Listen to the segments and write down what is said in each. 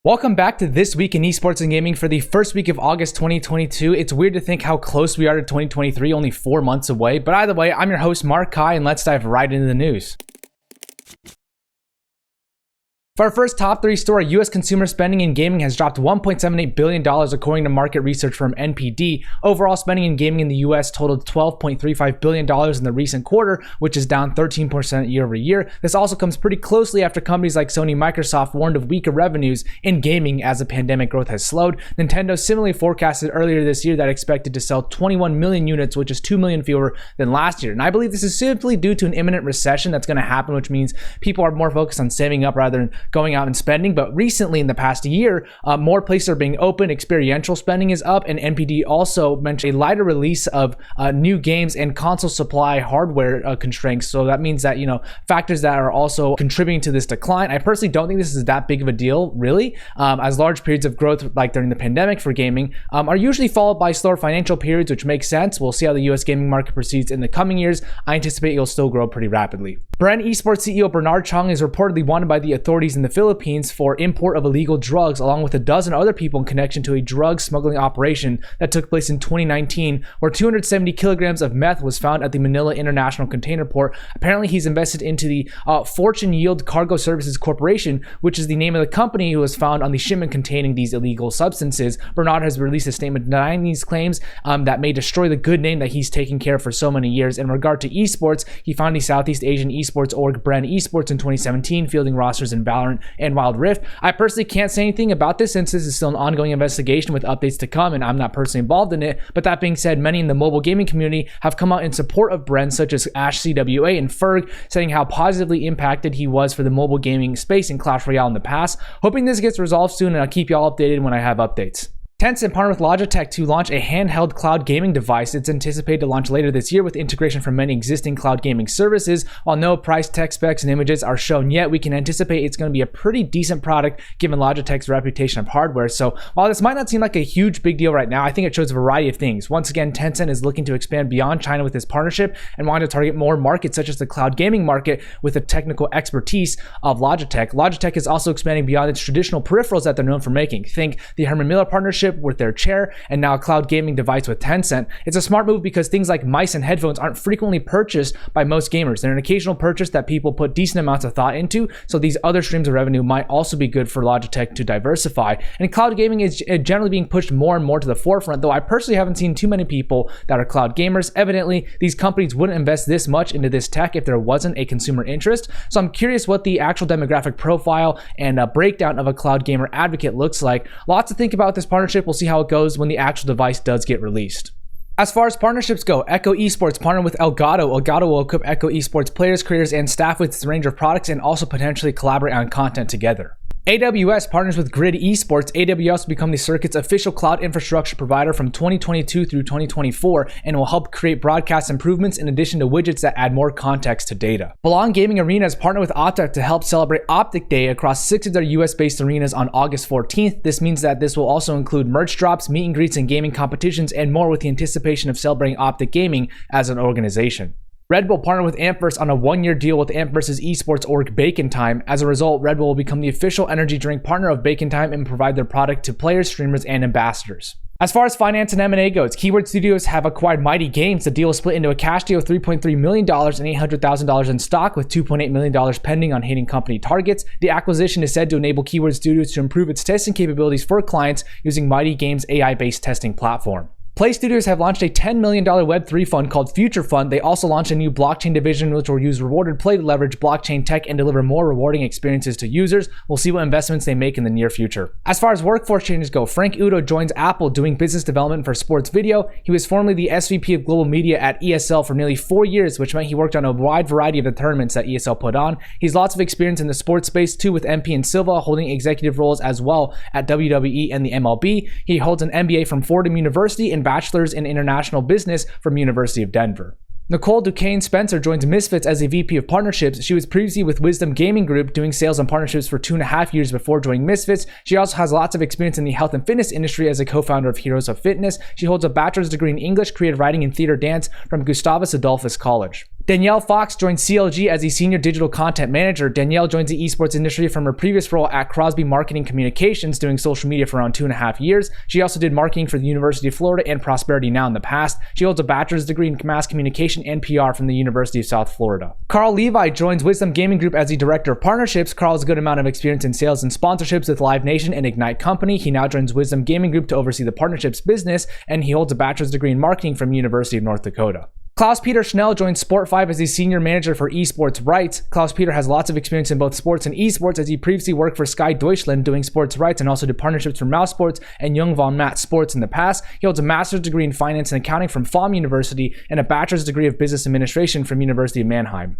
Welcome back to This Week in Esports and Gaming for the first week of August 2022. It's weird to think how close we are to 2023, only 4 months away. But either way, I'm your host, Mark Kai, and let's dive right into the news. For our first top 3 story, U.S. consumer spending in gaming has dropped $1.78 billion according to market research firm NPD. Overall spending in gaming in the U.S. totaled $12.35 billion in the recent quarter, which is down 13% year over year. This also comes pretty closely after companies like Sony and Microsoft warned of weaker revenues in gaming as the pandemic growth has slowed. Nintendo similarly forecasted earlier this year that expected to sell 21 million units, which is 2 million fewer than last year. And I believe this is simply due to an imminent recession that's going to happen, which means people are more focused on saving up rather than going out and spending. But recently in the past year, more places are being open, experiential spending is up, and NPD also mentioned a lighter release of new games and console supply hardware constraints. So that means that, factors that are also contributing to this decline. I personally don't think this is that big of a deal, really, as large periods of growth like during the pandemic for gaming are usually followed by slower financial periods, which makes sense. We'll see how the US gaming market proceeds in the coming years. I anticipate it'll still grow pretty rapidly. Bren Esports CEO Bernard Chong is reportedly wanted by the authorities in the Philippines for import of illegal drugs, along with a dozen other people in connection to a drug smuggling operation that took place in 2019, where 270 kilograms of meth was found at the Manila International Container Port. Apparently, he's invested into the Fortune Yield Cargo Services Corporation, which is the name of the company who was found on the shipment containing these illegal substances. Bernard has released a statement denying these claims that may destroy the good name that he's taken care of for so many years. In regard to esports, he founded the Southeast Asian esports org Bren Esports in 2017, fielding rosters in Valorant and Wild Rift. I personally can't say anything about this since this is still an ongoing investigation with updates to come, and I'm not personally involved in it. But that being said, many in the mobile gaming community have come out in support of Bren, such as Ash CWA and 𝗠𝗿, saying how positively impacted he was for the mobile gaming space in Clash Royale in the past. Hoping this gets resolved soon, and I'll keep y'all updated when I have updates. Tencent partnered with Logitech to launch a handheld cloud gaming device. It's anticipated to launch later this year with integration from many existing cloud gaming services. While no price, tech specs, and images are shown yet, we can anticipate it's going to be a pretty decent product given Logitech's reputation of hardware. So while this might not seem like a huge big deal right now, I think it shows a variety of things. Once again, Tencent is looking to expand beyond China with this partnership and wanting to target more markets such as the cloud gaming market with the technical expertise of Logitech. Logitech is also expanding beyond its traditional peripherals that they're known for making. Think the Herman Miller partnership with their chair, and now a cloud gaming device with Tencent. It's a smart move because things like mice and headphones aren't frequently purchased by most gamers. They're an occasional purchase that people put decent amounts of thought into, so these other streams of revenue might also be good for Logitech to diversify. And cloud gaming is generally being pushed more and more to the forefront, though I personally haven't seen too many people that are cloud gamers. Evidently, these companies wouldn't invest this much into this tech if there wasn't a consumer interest. So I'm curious what the actual demographic profile and breakdown of a cloud gamer advocate looks like. Lots to think about with this partnership. We'll see how it goes when the actual device does get released. As far as partnerships go, 𝗍 Esports partnered with Elgato. Elgato will equip 𝗍 Esports players, creators, and staff with its range of products and also potentially collaborate on content together. AWS partners with Grid Esports. AWS will become the circuit's official cloud infrastructure provider from 2022 through 2024 and will help create broadcast improvements in addition to widgets that add more context to data. Belong Gaming Arena has partnered with Optic to help celebrate Optic Day across 6 of their US-based arenas on August 14th. This means that this will also include merch drops, meet and greets, and gaming competitions, and more with the anticipation of celebrating Optic Gaming as an organization. Red Bull partnered with Ampverse on a 1-year deal with Ampverse's esports org Bacon Time. As a result, Red Bull will become the official energy drink partner of Bacon Time and provide their product to players, streamers, and ambassadors. As far as finance and M&A goes, Keyword Studios have acquired Mighty Games. The deal is split into a cash deal of $3.3 million and $800,000 in stock, with $2.8 million pending on hitting company targets. The acquisition is said to enable Keyword Studios to improve its testing capabilities for clients using Mighty Games' AI-based testing platform. Play Studios have launched a $10 million Web3 fund called Future Fund. They also launched a new blockchain division which will use rewarded play to leverage blockchain tech and deliver more rewarding experiences to users. We'll see what investments they make in the near future. As far as workforce changes go, Frank Udo joins Apple doing business development for sports video. He was formerly the SVP of global media at ESL for nearly 4 years, which meant he worked on a wide variety of the tournaments that ESL put on. He's lots of experience in the sports space too, with MP and Silva holding executive roles as well at WWE and the MLB. He holds an MBA from Fordham University and bachelor's in international business from University of Denver. Nicole Duquesne Spencer joins Misfits as a VP of Partnerships. She was previously with Wisdom Gaming Group doing sales and partnerships for 2.5 years before joining Misfits. She also has lots of experience in the health and fitness industry as a co-founder of Heroes of Fitness. She holds a bachelor's degree in English, creative writing, and theater dance from Gustavus Adolphus College. Danielle Fox joins CLG as a senior digital content manager. Danielle joins the esports industry from her previous role at Crosby Marketing Communications, doing social media for around 2.5 years. She also did marketing for the University of Florida and Prosperity Now in the past. She holds a bachelor's degree in mass communication and PR from the University of South Florida. Carl Levi joins Wisdom Gaming Group as the director of partnerships. Carl has a good amount of experience in sales and sponsorships with Live Nation and Ignite Company. He now joins Wisdom Gaming Group to oversee the partnerships business, and he holds a bachelor's degree in marketing from University of North Dakota. Klaus-Peter Schnell joins Sport5 as the senior manager for esports rights. Klaus-Peter has lots of experience in both sports and esports, as he previously worked for Sky Deutschland doing sports rights and also did partnerships for Mouse Sports and Jung von Matt Sports in the past. He holds a master's degree in finance and accounting from FAM University and a bachelor's degree of business administration from University of Mannheim.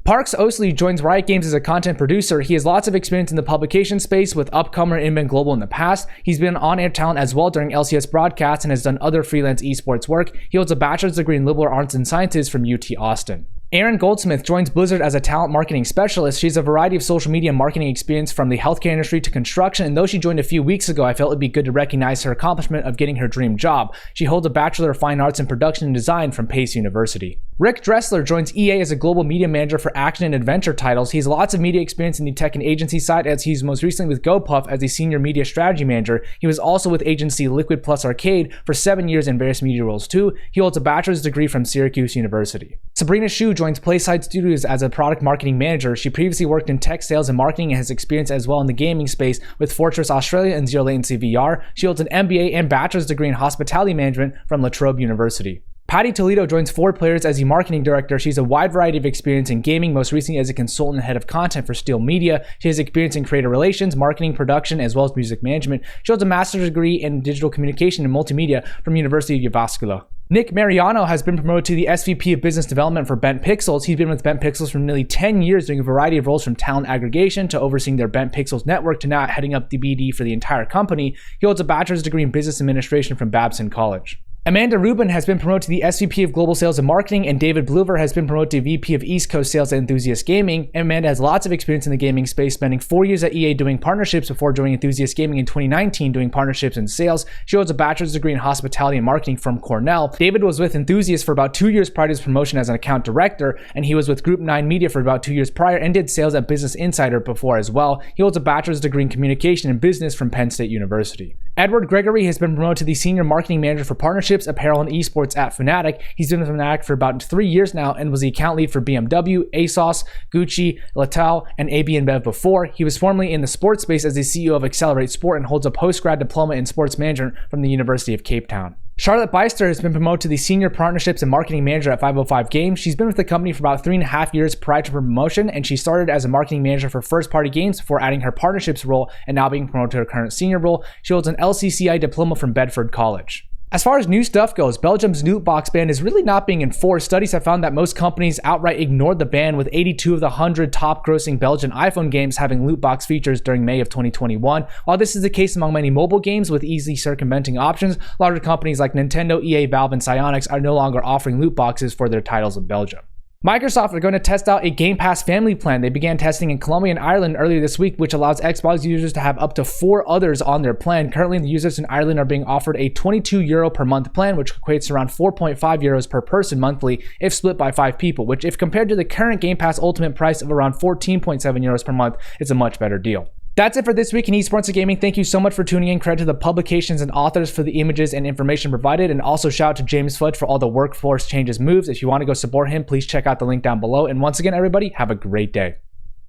Parks Osley joins Riot Games as a content producer. He has lots of experience in the publication space with Upcomer and Inman Global in the past. He's been on-air talent as well during LCS broadcasts and has done other freelance esports work. He holds a bachelor's degree in liberal arts and sciences from UT Austin. Erin Goldsmith joins Blizzard as a talent marketing specialist. She has a variety of social media marketing experience from the healthcare industry to construction, and though she joined a few weeks ago, I felt it'd be good to recognize her accomplishment of getting her dream job. She holds a Bachelor of Fine Arts in Production and Design from Pace University. Rick Dressler joins EA as a global media manager for action and adventure titles. He has lots of media experience in the tech and agency side, as he's most recently with GoPuff as a senior media strategy manager. He was also with agency Liquid Plus Arcade for 7 years in various media roles too. He holds a bachelor's degree from Syracuse University. Sabrina Shu joins Playside Studios as a product marketing manager. She previously worked in tech sales and marketing and has experience as well in the gaming space with Fortress Australia and Zero Latency VR. She holds an MBA and bachelor's degree in hospitality management from La Trobe University. Patty Toledo joins 4Players as the marketing director. She's a wide variety of experience in gaming, most recently as a consultant and head of content for Steel Media. She has experience in creator relations, marketing, production, as well as music management. She holds a master's degree in digital communication and multimedia from University of Jyväskylä. Nick Mariano has been promoted to the SVP of Business Development for Bent Pixels. He's been with Bent Pixels for nearly 10 years, doing a variety of roles from talent aggregation to overseeing their Bent Pixels network to now heading up the BD for the entire company. He holds a bachelor's degree in business administration from Babson College. Amanda Rubin has been promoted to the SVP of Global Sales and Marketing, and David Bluver has been promoted to VP of East Coast Sales and Enthusiast Gaming. Amanda has lots of experience in the gaming space, spending 4 years at EA doing partnerships before joining Enthusiast Gaming in 2019 doing partnerships and sales. She holds a bachelor's degree in hospitality and marketing from Cornell. David was with Enthusiast for about 2 years prior to his promotion as an account director, and he was with Group 9 Media for about 2 years prior and did sales at Business Insider before as well. He holds a bachelor's degree in communication and business from Penn State University. Edward Gregory has been promoted to the Senior Marketing Manager for Partnerships, Apparel, and Esports at Fnatic. He's been with Fnatic for about 3 years now and was the account lead for BMW, ASOS, Gucci, Latal, and AB InBev before. He was formerly in the sports space as the CEO of Accelerate Sport and holds a post-grad diploma in sports management from the University of Cape Town. Charlotte Beister has been promoted to the Senior Partnerships and Marketing Manager at 505 Games. She's been with the company for about 3.5 years prior to her promotion, and she started as a marketing manager for first-party games before adding her partnerships role and now being promoted to her current senior role. She holds an LCCI diploma from Bedford College. As far as new stuff goes, Belgium's loot box ban is really not being enforced. Studies have found that most companies outright ignored the ban, with 82 of the 100 top grossing Belgian iPhone games having loot box features during May of 2021. While this is the case among many mobile games with easily circumventing options, larger companies like Nintendo, EA, Valve, and Psyonix are no longer offering loot boxes for their titles in Belgium. Microsoft are going to test out a Game Pass family plan. They began testing in Colombia and Ireland earlier this week, which allows Xbox users to have up to 4 others on their plan. Currently, the users in Ireland are being offered a €22 per month plan, which equates to around €4.5 per person monthly if split by 5 people, which if compared to the current Game Pass Ultimate price of around €14.7 per month, it's a much better deal. That's it for this week in esports and gaming. Thank you so much for tuning in. Credit to the publications and authors for the images and information provided, and also shout out to James Fudge for all the workforce changes moves. If you want to go support him, please check out the link down below. And once again, everybody, have a great day.